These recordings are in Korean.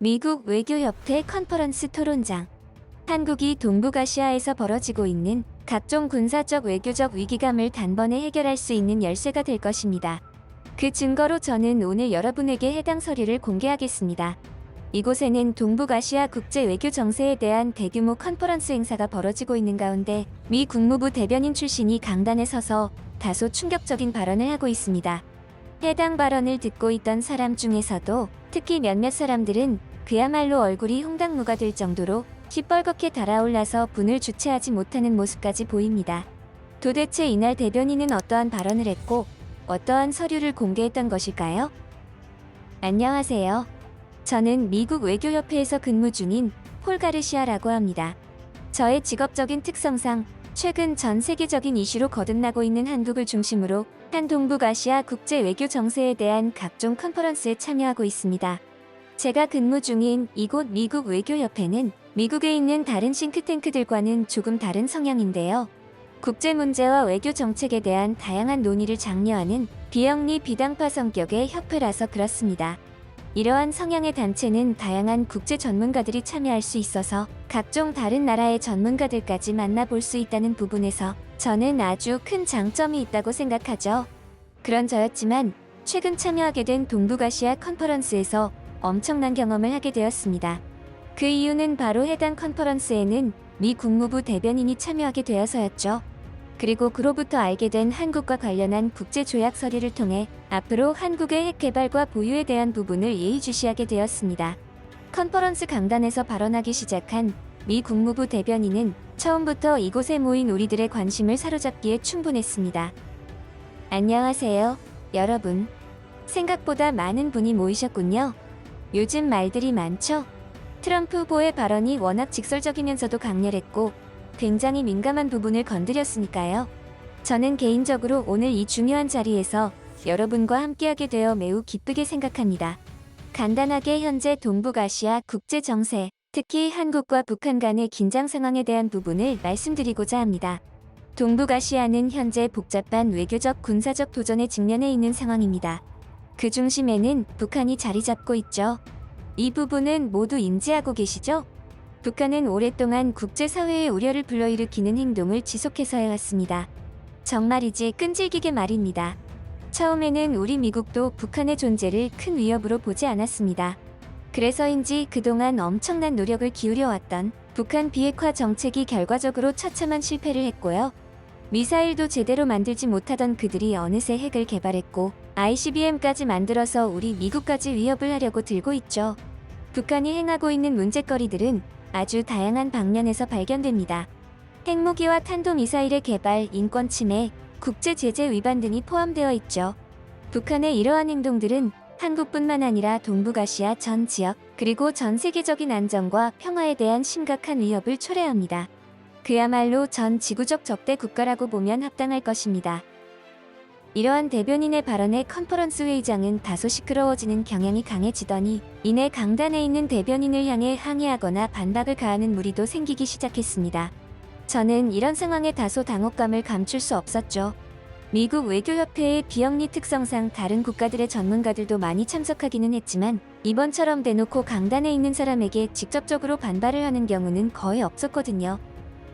미국 외교협회 컨퍼런스 토론장. 한국이 동북아시아에서 벌어지고 있는 각종 군사적 외교적 위기감을 단번에 해결할 수 있는 열쇠가 될 것입니다. 그 증거로 저는 오늘 여러분에게 해당 서류를 공개하겠습니다. 이곳에는 동북아시아 국제 외교 정세에 대한 대규모 컨퍼런스 행사가 벌어지고 있는 가운데 미 국무부 대변인 출신이 강단에 서서 다소 충격적인 발언을 하고 있습니다. 해당 발언을 듣고 있던 사람 중에서도 특히 몇몇 사람들은 그야말로 얼굴이 홍당무가 될 정도로 시뻘겋게 달아올라서 분을 주체하지 못하는 모습까지 보입니다. 도대체 이날 대변인은 어떠한 발언을 했고 어떠한 서류를 공개했던 것일까요? 안녕하세요. 저는 미국 외교협회에서 근무 중인 폴 가르시아라고 합니다. 저의 직업적인 특성상 최근 전 세계적인 이슈로 거듭나고 있는 한국을 중심으로 한 동북아시아 국제 외교 정세에 대한 각종 컨퍼런스에 참여하고 있습니다. 제가 근무 중인 이곳 미국 외교협회는 미국에 있는 다른 싱크탱크들과는 조금 다른 성향인데요. 국제 문제와 외교 정책에 대한 다양한 논의를 장려하는 비영리 비당파 성격의 협회라서 그렇습니다. 이러한 성향의 단체는 다양한 국제 전문가들이 참여할 수 있어서 각종 다른 나라의 전문가들까지 만나볼 수 있다는 부분에서 저는 아주 큰 장점이 있다고 생각하죠. 그런 저였지만 최근 참여하게 된 동북아시아 컨퍼런스에서 엄청난 경험을 하게 되었습니다. 그 이유는 바로 해당 컨퍼런스에는 미 국무부 대변인이 참여하게 되어서였죠. 그리고 그로부터 알게 된 한국과 관련한 국제조약 서류를 통해 앞으로 한국의 핵 개발과 보유에 대한 부분을 예의주시하게 되었습니다. 컨퍼런스 강단에서 발언하기 시작한 미 국무부 대변인은 처음부터 이곳에 모인 우리들의 관심을 사로잡기에 충분했습니다. 안녕하세요, 여러분. 생각보다 많은 분이 모이셨군요. 요즘 말들이 많죠? 트럼프 후보의 발언이 워낙 직설적이면서도 강렬했고 굉장히 민감한 부분을 건드렸으니까요. 저는 개인적으로 오늘 이 중요한 자리에서 여러분과 함께하게 되어 매우 기쁘게 생각합니다. 간단하게 현재 동북아시아 국제 정세, 특히 한국과 북한 간의 긴장 상황에 대한 부분을 말씀드리고자 합니다. 동북아시아는 현재 복잡한 외교적 군사적 도전에 직면해 있는 상황입니다. 그 중심에는 북한이 자리 잡고 있죠. 이 부분은 모두 인지하고 계시죠? 북한은 오랫동안 국제사회의 우려를 불러일으키는 행동을 지속해서 해왔습니다. 정말이지 끈질기게 말입니다. 처음에는 우리 미국도 북한의 존재를 큰 위협으로 보지 않았습니다. 그래서인지 그동안 엄청난 노력을 기울여왔던 북한 비핵화 정책이 결과적으로 처참한 실패를 했고요. 미사일도 제대로 만들지 못하던 그들이 어느새 핵을 개발했고 ICBM까지 만들어서 우리 미국까지 위협을 하려고 들고 있죠. 북한이 행하고 있는 문제거리들은 아주 다양한 방면에서 발견됩니다. 핵무기와 탄도미사일의 개발, 인권 침해, 국제 제재 위반 등이 포함되어 있죠. 북한의 이러한 행동들은 한국뿐만 아니라 동북아시아 전 지역, 그리고 전 세계적인 안정과 평화에 대한 심각한 위협을 초래합니다. 그야말로 전 지구적 적대 국가라고 보면 합당할 것입니다. 이러한 대변인의 발언에 컨퍼런스 회의장은 다소 시끄러워지는 경향이 강해지더니 이내 강단에 있는 대변인을 향해 항의하거나 반박을 가하는 무리도 생기기 시작했습니다. 저는 이런 상황에 다소 당혹감을 감출 수 없었죠. 미국 외교협회의 비영리 특성상 다른 국가들의 전문가들도 많이 참석하기는 했지만 이번처럼 대놓고 강단에 있는 사람에게 직접적으로 반발을 하는 경우는 거의 없었거든요.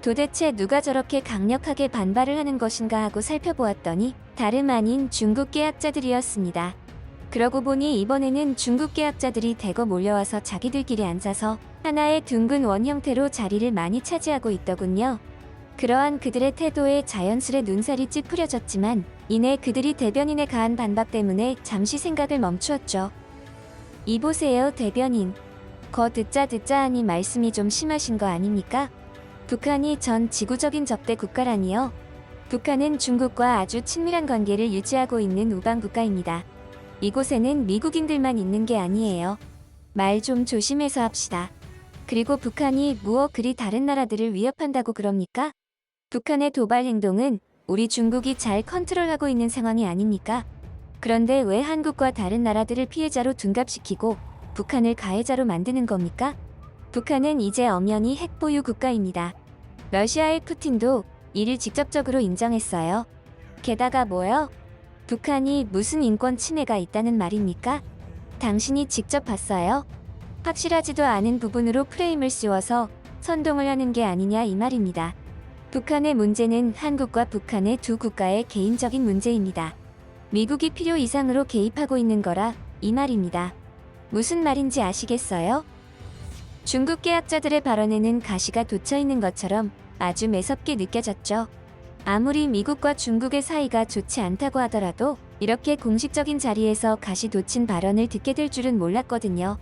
도대체 누가 저렇게 강력하게 반발을 하는 것인가 하고 살펴보았더니 다름 아닌 중국계 학자들이었습니다. 그러고 보니 이번에는 중국계 학자들이 대거 몰려와서 자기들끼리 앉아서 하나의 둥근 원 형태로 자리를 많이 차지하고 있더군요. 그러한 그들의 태도에 자연스레 눈살이 찌푸려졌지만 이내 그들이 대변인의 가한 반박 때문에 잠시 생각을 멈추었죠. 이보세요, 대변인. 거 듣자 하니 말씀이 좀 심하신 거 아닙니까? 북한이 전 지구적인 적대 국가라니요. 북한은 중국과 아주 친밀한 관계를 유지하고 있는 우방 국가입니다. 이곳에는 미국인들만 있는 게 아니에요. 말 좀 조심해서 합시다. 그리고 북한이 무엇 그리 다른 나라들을 위협한다고 그럽니까? 북한의 도발 행동은 우리 중국이 잘 컨트롤하고 있는 상황이 아닙니까? 그런데 왜 한국과 다른 나라들을 피해자로 둔갑시키고 북한을 가해자로 만드는 겁니까? 북한은 이제 엄연히 핵 보유 국가입니다. 러시아의 푸틴도 이를 직접적으로 인정했어요. 게다가 뭐요? 북한이 무슨 인권 침해가 있다는 말입니까? 당신이 직접 봤어요? 확실하지도 않은 부분으로 프레임을 씌워서 선동을 하는 게 아니냐 이 말입니다. 북한의 문제는 한국과 북한의 두 국가의 개인적인 문제입니다. 미국이 필요 이상으로 개입하고 있는 거라 이 말입니다. 무슨 말인지 아시겠어요? 중국 계약자들의 발언에는 가시가 돋쳐 있는 것처럼 아주 매섭게 느껴졌죠. 아무리 미국과 중국의 사이가 좋지 않다고 하더라도 이렇게 공식적인 자리에서 가시 돋친 발언을 듣게 될 줄은 몰랐거든요.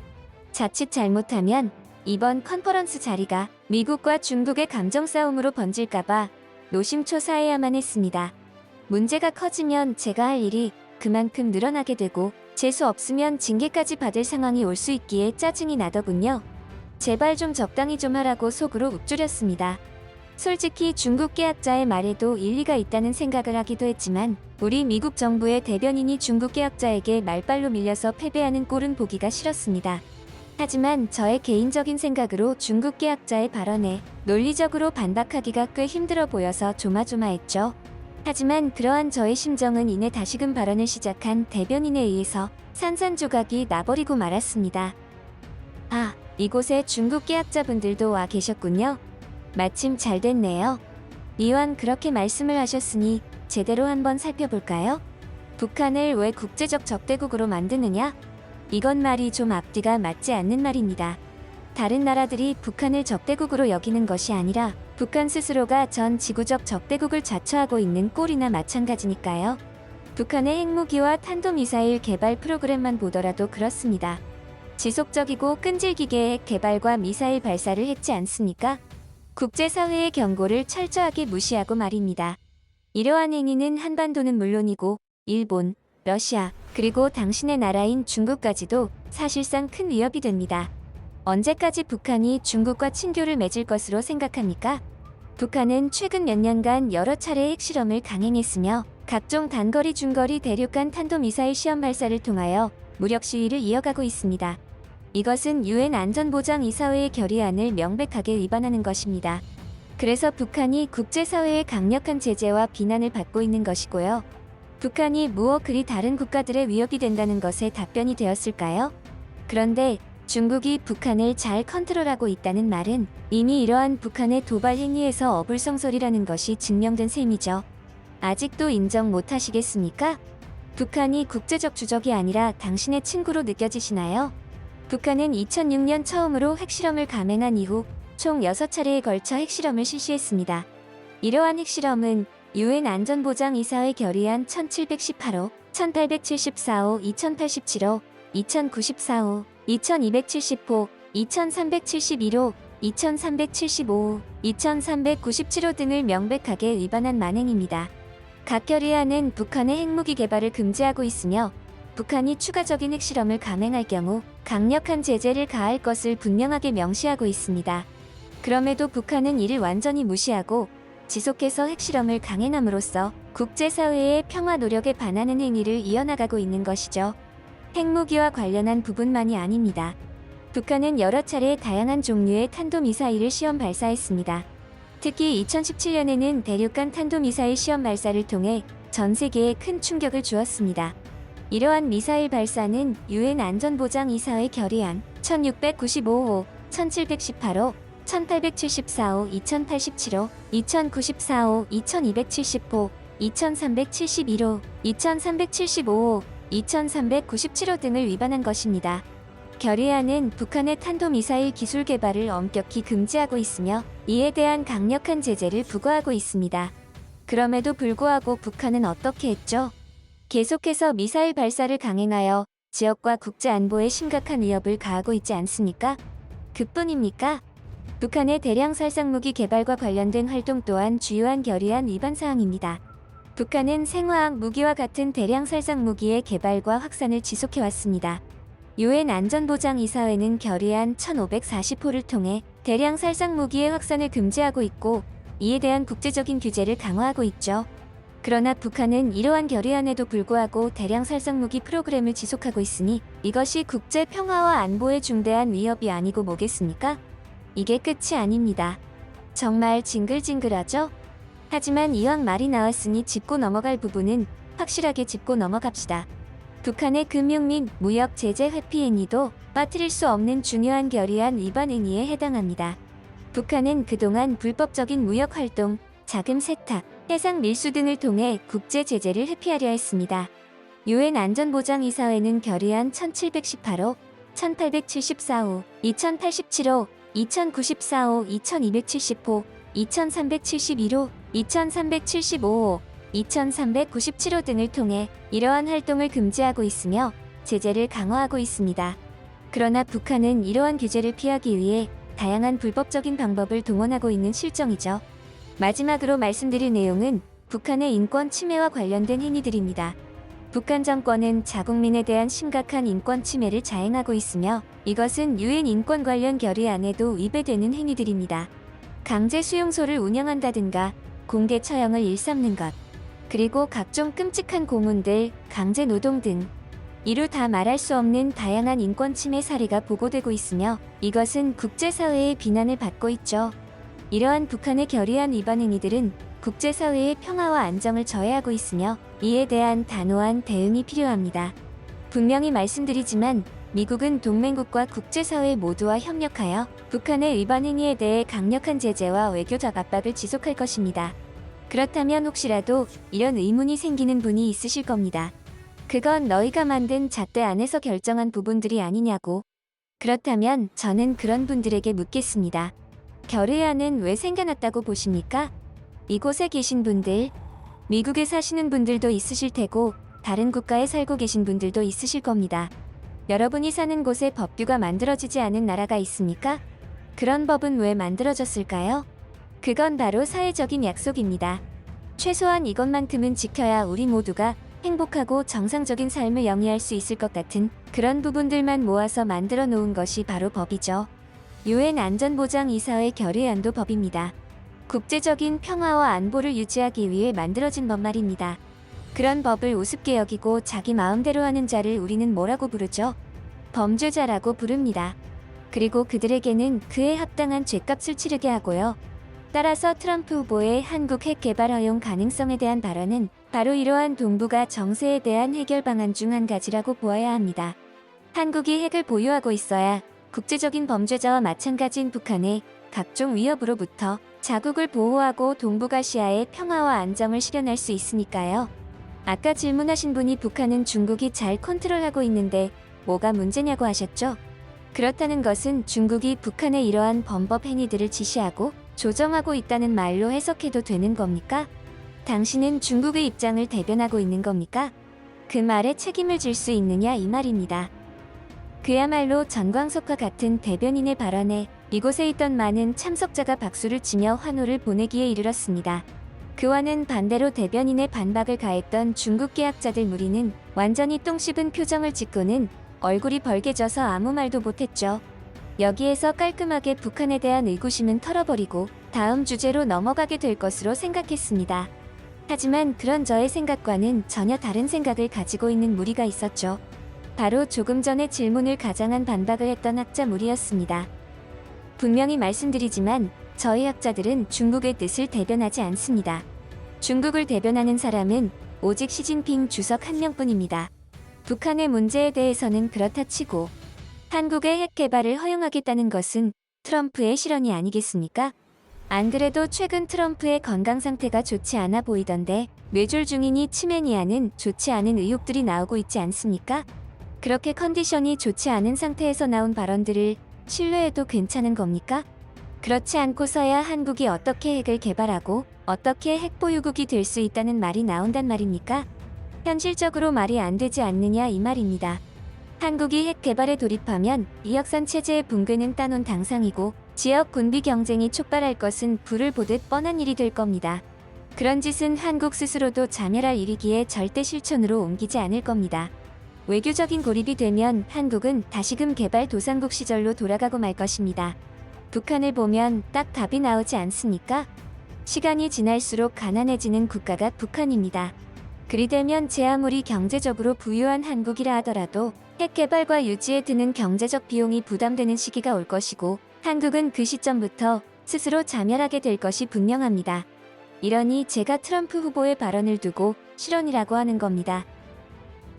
자칫 잘못하면 이번 컨퍼런스 자리가 미국과 중국의 감정 싸움으로 번질까봐 노심초사해야만 했습니다. 문제가 커지면 제가 할 일이 그만큼 늘어나게 되고 재수 없으면 징계까지 받을 상황이 올 수 있기에 짜증이 나더군요. 제발 좀 적당히 좀 하라고 속으로 읊조렸습니다. 솔직히 중국 계약자의 말에도 일리가 있다는 생각을 하기도 했지만 우리 미국 정부의 대변인이 중국 계약자에게 말발로 밀려서 패배하는 꼴은 보기가 싫었습니다. 하지만 저의 개인적인 생각으로 중국 계약자의 발언에 논리적으로 반박하기가 꽤 힘들어 보여서 조마조마했죠. 하지만 그러한 저의 심정은 이내 다시금 발언을 시작한 대변인에 의해서 산산조각이 나버리고 말았습니다. 아, 이곳에 중국 계약자분들도 와 계셨군요. 마침 잘 됐네요. 이왕 그렇게 말씀을 하셨으니 제대로 한번 살펴볼까요? 북한을 왜 국제적 적대국으로 만드느냐? 이건 말이 좀 앞뒤가 맞지 않는 말입니다. 다른 나라들이 북한을 적대국으로 여기는 것이 아니라 북한 스스로가 전 지구적 적대국을 자처하고 있는 꼴이나 마찬가지니까요. 북한의 핵무기와 탄도미사일 개발 프로그램만 보더라도 그렇습니다. 지속적이고 끈질기게 핵 개발과 미사일 발사를 했지 않습니까? 국제사회의 경고를 철저하게 무시하고 말입니다. 이러한 행위는 한반도는 물론이고 일본, 러시아, 그리고 당신의 나라인 중국까지도 사실상 큰 위협이 됩니다. 언제까지 북한이 중국과 친교를 맺을 것으로 생각합니까? 북한은 최근 몇 년간 여러 차례 핵실험을 강행했으며 각종 단거리, 중거리, 대륙간 탄도미사일 시험 발사를 통하여 무력 시위를 이어가고 있습니다. 이것은 유엔 안전보장이사회의 결의안을 명백하게 위반하는 것입니다. 그래서 북한이 국제사회의 강력한 제재와 비난을 받고 있는 것이고요. 북한이 무엇 그리 다른 국가들의 위협이 된다는 것에 답변이 되었을까요? 그런데 중국이 북한을 잘 컨트롤하고 있다는 말은 이미 이러한 북한의 도발 행위에서 어불성설이라는 것이 증명된 셈이죠. 아직도 인정 못하시겠습니까? 북한이 국제적 주적이 아니라 당신의 친구로 느껴지시나요? 북한은 2006년 처음으로 핵실험을 감행한 이후 총 6차례에 걸쳐 핵실험을 실시했습니다. 이러한 핵실험은 유엔 안전보장이사회 결의안 1718호, 1874호, 2087호, 2094호, 2270호, 2371호, 2375호, 2397호 등을 명백하게 위반한 만행입니다. 각 결의안은 북한의 핵무기 개발을 금지하고 있으며 북한이 추가적인 핵실험을 감행할 경우 강력한 제재를 가할 것을 분명하게 명시하고 있습니다. 그럼에도 북한은 이를 완전히 무시하고 지속해서 핵실험을 강행함으로써 국제사회의 평화 노력에 반하는 행위를 이어나가고 있는 것이죠. 핵무기와 관련한 부분만이 아닙니다. 북한은 여러 차례 다양한 종류의 탄도미사일을 시험 발사했습니다. 특히 2017년에는 대륙간 탄도미사일 시험 발사를 통해 전 세계에 큰 충격을 주었습니다. 이러한 미사일 발사는 유엔 안전보장이사회 결의안 1695호, 1718호, 1874호, 2087호, 2094호, 2270호, 2371호, 2375호, 2397호 등을 위반한 것입니다. 결의안은 북한의 탄도미사일 기술 개발을 엄격히 금지하고 있으며 이에 대한 강력한 제재를 부과하고 있습니다. 그럼에도 불구하고 북한은 어떻게 했죠? 계속해서 미사일 발사를 강행하여 지역과 국제 안보에 심각한 위협을 가하고 있지 않습니까? 그뿐입니까? 북한의 대량 살상무기 개발과 관련된 활동 또한 주요한 결의안 위반 사항입니다. 북한은 생화학 무기와 같은 대량 살상무기의 개발과 확산을 지속해왔습니다. 유엔 안전보장이사회는 결의안 1540호를 통해 대량 살상무기의 확산을 금지하고 있고 이에 대한 국제적인 규제를 강화하고 있죠. 그러나 북한은 이러한 결의안에도 불구하고 대량 살상무기 프로그램을 지속하고 있으니 이것이 국제 평화와 안보에 중대한 위협이 아니고 뭐겠습니까? 이게 끝이 아닙니다. 정말 징글징글하죠? 하지만 이왕 말이 나왔으니 짚고 넘어갈 부분은 확실하게 짚고 넘어갑시다. 북한의 금융 및 무역 제재 회피 행위도 빠뜨릴 수 없는 중요한 결의안 위반 행위에 해당합니다. 북한은 그동안 불법적인 무역 활동, 자금 세탁, 해상 밀수 등을 통해 국제 제재를 회피하려 했습니다. 유엔 안전보장이사회는 결의안 1718호, 1874호, 2087호, 2094호, 2270호, 2371호, 2375호, 2397호 등을 통해 이러한 활동을 금지하고 있으며 제재를 강화하고 있습니다. 그러나 북한은 이러한 규제를 피하기 위해 다양한 불법적인 방법을 동원하고 있는 실정이죠. 마지막으로 말씀드릴 내용은 북한의 인권 침해와 관련된 행위들입니다. 북한 정권은 자국민에 대한 심각한 인권 침해를 자행하고 있으며 이것은 유엔 인권 관련 결의안에도 위배되는 행위들입니다. 강제 수용소를 운영한다든가 공개 처형을 일삼는 것, 그리고 각종 끔찍한 고문들, 강제 노동 등 이루 다 말할 수 없는 다양한 인권 침해 사례가 보고되고 있으며 이것은 국제사회의 비난을 받고 있죠. 이러한 북한의 결의안 위반 행위들은 국제사회의 평화와 안정을 저해하고 있으며 이에 대한 단호한 대응이 필요합니다. 분명히 말씀드리지만 미국은 동맹국과 국제사회 모두와 협력하여 북한의 위반 행위에 대해 강력한 제재와 외교적 압박을 지속할 것입니다. 그렇다면 혹시라도 이런 의문이 생기는 분이 있으실 겁니다. 그건 너희가 만든 잣대 안에서 결정한 부분들이 아니냐고. 그렇다면 저는 그런 분들에게 묻겠습니다. 결의안은 왜 생겨났다고 보십니까? 이곳에 계신 분들, 미국에 사시는 분들도 있으실 테고 다른 국가에 살고 계신 분들도 있으실 겁니다. 여러분이 사는 곳에 법규가 만들어지지 않은 나라가 있습니까? 그런 법은 왜 만들어졌을까요? 그건 바로 사회적인 약속입니다. 최소한 이것만큼은 지켜야 우리 모두가 행복하고 정상적인 삶을 영위할 수 있을 것 같은 그런 부분들만 모아서 만들어 놓은 것이 바로 법이죠. 유엔 안전보장이사회 결의안도 법입니다. 국제적인 평화와 안보를 유지하기 위해 만들어진 법 말입니다. 그런 법을 우습게 여기고 자기 마음대로 하는 자를 우리는 뭐라고 부르죠? 범죄자라고 부릅니다. 그리고 그들에게는 그에 합당한 죗값을 치르게 하고요. 따라서 트럼프 후보의 한국 핵 개발 허용 가능성에 대한 발언은 바로 이러한 동북아 정세에 대한 해결 방안 중 한 가지라고 보아야 합니다. 한국이 핵을 보유하고 있어야 국제적인 범죄자와 마찬가지인 북한의 각종 위협으로부터 자국을 보호하고 동북아시아의 평화와 안정을 실현할 수 있으니까요. 아까 질문하신 분이 북한은 중국이 잘 컨트롤하고 있는데 뭐가 문제냐고 하셨죠? 그렇다는 것은 중국이 북한의 이러한 범법 행위들을 지시하고 조정하고 있다는 말로 해석해도 되는 겁니까? 당신은 중국의 입장을 대변하고 있는 겁니까? 그 말에 책임을 질 수 있느냐 이 말입니다. 그야말로 전광석과 같은 대변인의 발언에 이곳에 있던 많은 참석자가 박수를 치며 환호를 보내기에 이르렀습니다. 그와는 반대로 대변인의 반박을 가했던 중국 계학자들 무리는 완전히 똥 씹은 표정을 짓고는 얼굴이 벌개져서 아무 말도 못했죠. 여기에서 깔끔하게 북한에 대한 의구심은 털어버리고 다음 주제로 넘어가게 될 것으로 생각했습니다. 하지만 그런 저의 생각과는 전혀 다른 생각을 가지고 있는 무리가 있었죠. 바로 조금 전에 질문을 가장한 반박을 했던 학자 무리였습니다. 분명히 말씀드리지만 저희 학자들은 중국의 뜻을 대변하지 않습니다. 중국을 대변하는 사람은 오직 시진핑 주석 한 명뿐입니다. 북한의 문제에 대해서는 그렇다 치고 한국의 핵 개발을 허용하겠다는 것은 트럼프의 실언이 아니겠습니까? 안 그래도 최근 트럼프의 건강 상태가 좋지 않아 보이던데 뇌졸 중이니 치매니아는 좋지 않은 의혹들이 나오고 있지 않습니까? 그렇게 컨디션이 좋지 않은 상태에서 나온 발언들을 신뢰해도 괜찮은 겁니까? 그렇지 않고서야 한국이 어떻게 핵을 개발하고 어떻게 핵 보유국이 될 수 있다는 말이 나온단 말입니까? 현실적으로 말이 안 되지 않느냐 이 말입니다. 한국이 핵 개발에 돌입하면 이역산 체제의 붕괴는 따놓은 당상이고 지역 군비 경쟁이 촉발할 것은 불을 보듯 뻔한 일이 될 겁니다. 그런 짓은 한국 스스로도 자멸할 일이기에 절대 실천으로 옮기지 않을 겁니다. 외교적인 고립이 되면 한국은 다시금 개발 도상국 시절로 돌아가고 말 것입니다. 북한을 보면 딱 답이 나오지 않습니까? 시간이 지날수록 가난해지는 국가가 북한입니다. 그리 되면 제 아무리 경제적으로 부유한 한국이라 하더라도 핵 개발과 유지에 드는 경제적 비용이 부담되는 시기가 올 것이고 한국은 그 시점부터 스스로 자멸하게 될 것이 분명합니다. 이러니 제가 트럼프 후보의 발언을 두고 실언이라고 하는 겁니다.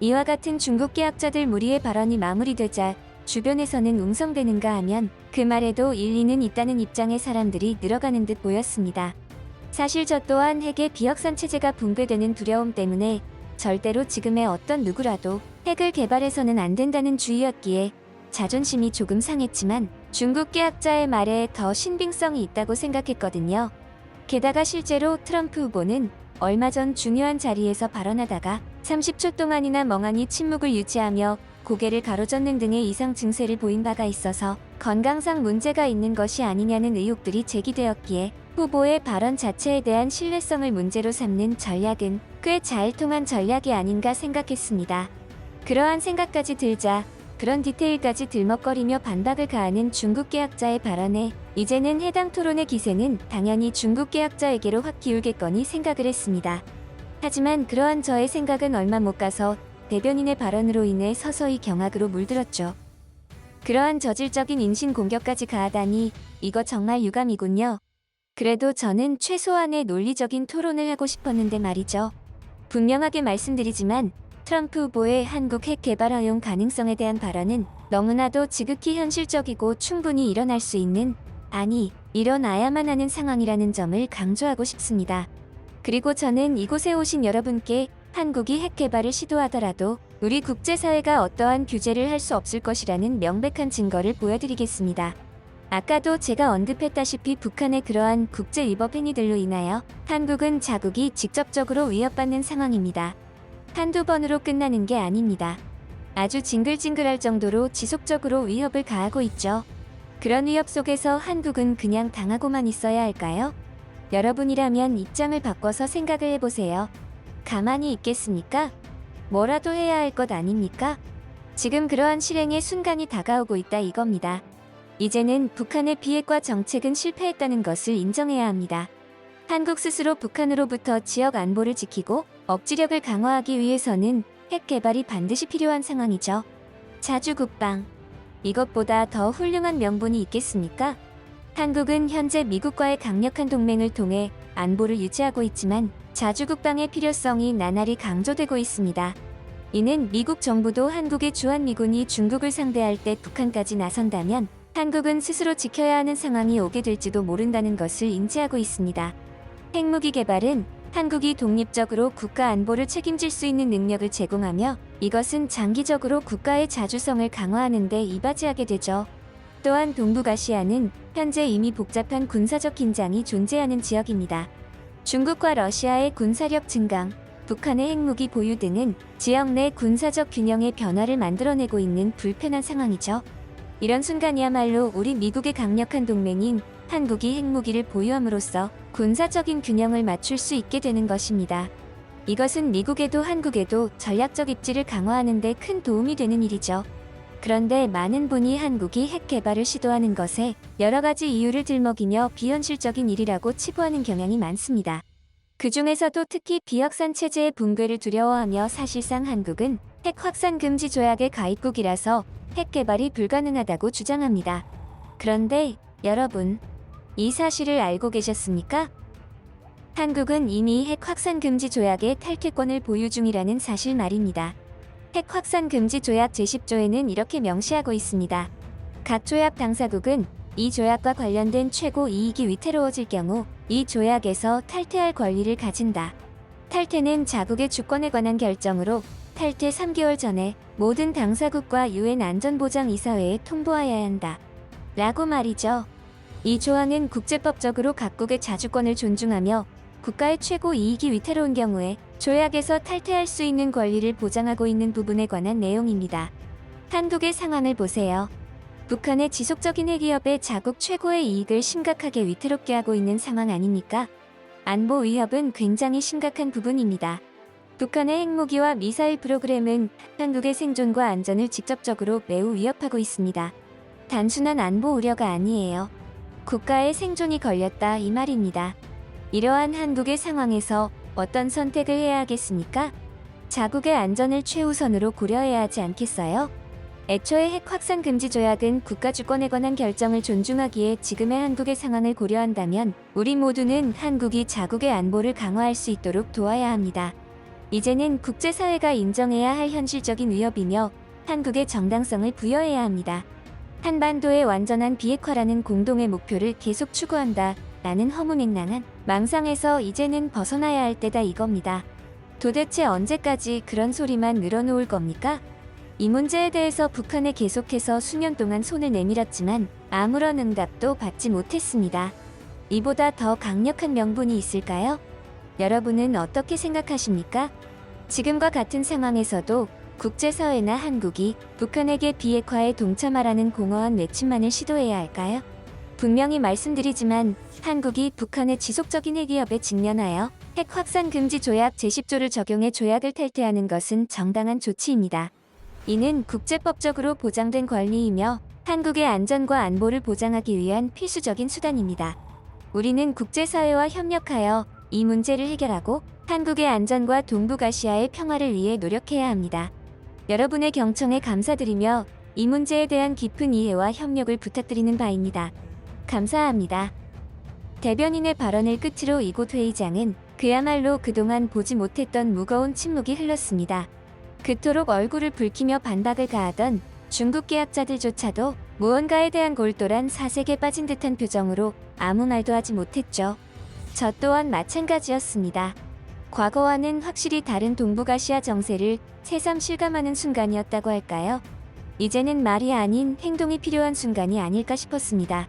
이와 같은 중국 개학자들 무리의 발언이 마무리되자 주변에서는 웅성대는가 하면 그 말에도 일리는 있다는 입장의 사람들이 늘어가는 듯 보였습니다. 사실 저 또한 핵의 비확산 체제가 붕괴되는 두려움 때문에 절대로 지금의 어떤 누구라도 핵을 개발해서는 안 된다는 주의였기에 자존심이 조금 상했지만 중국 개학자의 말에 더 신빙성이 있다고 생각했거든요. 게다가 실제로 트럼프 후보는 얼마 전 중요한 자리에서 발언하다가 30초 동안이나 멍하니 침묵을 유지하며 고개를 가로젓는 등의 이상 증세를 보인 바가 있어서 건강상 문제가 있는 것이 아니냐는 의혹들이 제기되었기에 후보의 발언 자체에 대한 신뢰성을 문제로 삼는 전략은 꽤 잘 통한 전략이 아닌가 생각했습니다. 그러한 생각까지 들자 그런 디테일까지 들먹거리며 반박을 가하는 중국 개학자의 발언에 이제는 해당 토론의 기세는 당연히 중국 개학자에게로 확 기울겠거니 생각을 했습니다. 하지만 그러한 저의 생각은 얼마 못 가서 대변인의 발언으로 인해 서서히 경악으로 물들었죠. 그러한 저질적인 인신공격까지 가하다니 이거 정말 유감이군요. 그래도 저는 최소한의 논리적인 토론을 하고 싶었는데 말이죠. 분명하게 말씀드리지만 트럼프 후보의 한국 핵 개발 허용 가능성에 대한 발언은 너무나도 지극히 현실적이고 충분히 일어날 수 있는, 아니, 일어나야만 하는 상황이라는 점을 강조하고 싶습니다. 그리고 저는 이곳에 오신 여러분께 한국이 핵 개발을 시도하더라도 우리 국제사회가 어떠한 규제를 할 수 없을 것이라는 명백한 증거를 보여드리겠습니다. 아까도 제가 언급했다시피 북한의 그러한 국제위법 행위들로 인하여 한국은 자국이 직접적으로 위협받는 상황입니다. 한두 번으로 끝나는 게 아닙니다. 아주 징글징글할 정도로 지속적으로 위협을 가하고 있죠. 그런 위협 속에서 한국은 그냥 당하고만 있어야 할까요? 여러분이라면 입장을 바꿔서 생각을 해보세요. 가만히 있겠습니까? 뭐라도 해야 할 것 아닙니까? 지금 그러한 실행의 순간이 다가오고 있다 이겁니다. 이제는 북한의 비핵화 정책은 실패했다는 것을 인정해야 합니다. 한국 스스로 북한으로부터 지역 안보를 지키고 억지력을 강화하기 위해서는 핵 개발이 반드시 필요한 상황이죠. 자주국방. 이것보다 더 훌륭한 명분이 있겠습니까? 한국은 현재 미국과의 강력한 동맹을 통해 안보를 유지하고 있지만 자주국방의 필요성이 나날이 강조되고 있습니다. 이는 미국 정부도 한국의 주한미군이 중국을 상대할 때 북한까지 나선다면 한국은 스스로 지켜야 하는 상황이 오게 될지도 모른다는 것을 인지하고 있습니다. 핵무기 개발은 한국이 독립적으로 국가 안보를 책임질 수 있는 능력을 제공하며 이것은 장기적으로 국가의 자주성을 강화하는 데 이바지하게 되죠. 또한 동북아시아는 현재 이미 복잡한 군사적 긴장이 존재하는 지역입니다. 중국과 러시아의 군사력 증강, 북한의 핵무기 보유 등은 지역 내 군사적 균형의 변화를 만들어내고 있는 불편한 상황이죠. 이런 순간이야말로 우리 미국의 강력한 동맹인 한국이 핵무기를 보유함으로써 군사적인 균형을 맞출 수 있게 되는 것입니다. 이것은 미국에도 한국에도 전략적 입지를 강화하는 데 큰 도움이 되는 일이죠. 그런데 많은 분이 한국이 핵 개발을 시도하는 것에 여러 가지 이유를 들먹이며 비현실적인 일이라고 치부하는 경향이 많습니다. 그 중에서도 특히 비확산 체제의 붕괴를 두려워하며 사실상 한국은 핵 확산 금지 조약의 가입국이라서 핵 개발이 불가능하다고 주장합니다. 그런데 여러분, 이 사실을 알고 계셨습니까? 한국은 이미 핵 확산 금지 조약의 탈퇴권을 보유 중이라는 사실 말입니다. 핵 확산 금지 조약 제10조에는 이렇게 명시하고 있습니다. 각 조약 당사국은 이 조약과 관련된 최고 이익이 위태로워질 경우 이 조약에서 탈퇴할 권리를 가진다. 탈퇴는 자국의 주권에 관한 결정으로 탈퇴 3개월 전에 모든 당사국과 유엔 안전보장이사회에 통보하여야 한다. 라고 말이죠. 이 조항은 국제법적으로 각국의 자주권을 존중하며 국가의 최고 이익이 위태로운 경우에 조약에서 탈퇴할 수 있는 권리를 보장하고 있는 부분에 관한 내용입니다. 한국의 상황을 보세요. 북한의 지속적인 핵위협에 자국 최고의 이익을 심각하게 위태롭게 하고 있는 상황 아닙니까? 안보 위협은 굉장히 심각한 부분입니다. 북한의 핵무기와 미사일 프로그램은 한국의 생존과 안전을 직접적으로 매우 위협하고 있습니다. 단순한 안보 우려가 아니에요. 국가의 생존이 걸렸다 이 말입니다. 이러한 한국의 상황에서 어떤 선택을 해야 하겠습니까? 자국의 안전을 최우선으로 고려해야 하지 않겠어요? 애초에 핵 확산 금지 조약은 국가 주권에 관한 결정을 존중하기에 지금의 한국의 상황을 고려한다면 우리 모두는 한국이 자국의 안보를 강화할 수 있도록 도와야 합니다. 이제는 국제사회가 인정해야 할 현실적인 위협이며 한국의 정당성을 부여해야 합니다. 한반도의 완전한 비핵화라는 공동의 목표를 계속 추구한다. 라는 허무맹랑한 망상에서 이제는 벗어나야 할 때다 이겁니다. 도대체 언제까지 그런 소리만 늘어놓을 겁니까? 이 문제에 대해서 북한에 계속해서 수년 동안 손을 내밀었지만 아무런 응답도 받지 못했습니다. 이보다 더 강력한 명분이 있을까요? 여러분은 어떻게 생각하십니까? 지금과 같은 상황에서도 국제사회나 한국이 북한에게 비핵화에 동참하라는 공허한 외침만을 시도해야 할까요? 분명히 말씀드리지만 한국이 북한의 지속적인 핵위협에 직면하여 핵 확산 금지 조약 제10조를 적용해 조약을 탈퇴하는 것은 정당한 조치입니다. 이는 국제법적으로 보장된 권리이며 한국의 안전과 안보를 보장하기 위한 필수적인 수단입니다. 우리는 국제사회와 협력하여 이 문제를 해결하고 한국의 안전과 동북아시아의 평화를 위해 노력해야 합니다. 여러분의 경청에 감사드리며 이 문제에 대한 깊은 이해와 협력을 부탁드리는 바입니다. 감사합니다. 대변인의 발언을 끝으로 이곳 회의장은 그야말로 그동안 보지 못했던 무거운 침묵이 흘렀습니다. 그토록 얼굴을 붉히며 반박을 가하던 중국 계약자들조차도 무언가에 대한 골똘한 사색에 빠진 듯한 표정으로 아무 말도 하지 못했죠. 저 또한 마찬가지였습니다. 과거와는 확실히 다른 동북아시아 정세를 새삼 실감하는 순간이었다고 할까요? 이제는 말이 아닌 행동이 필요한 순간이 아닐까 싶었습니다.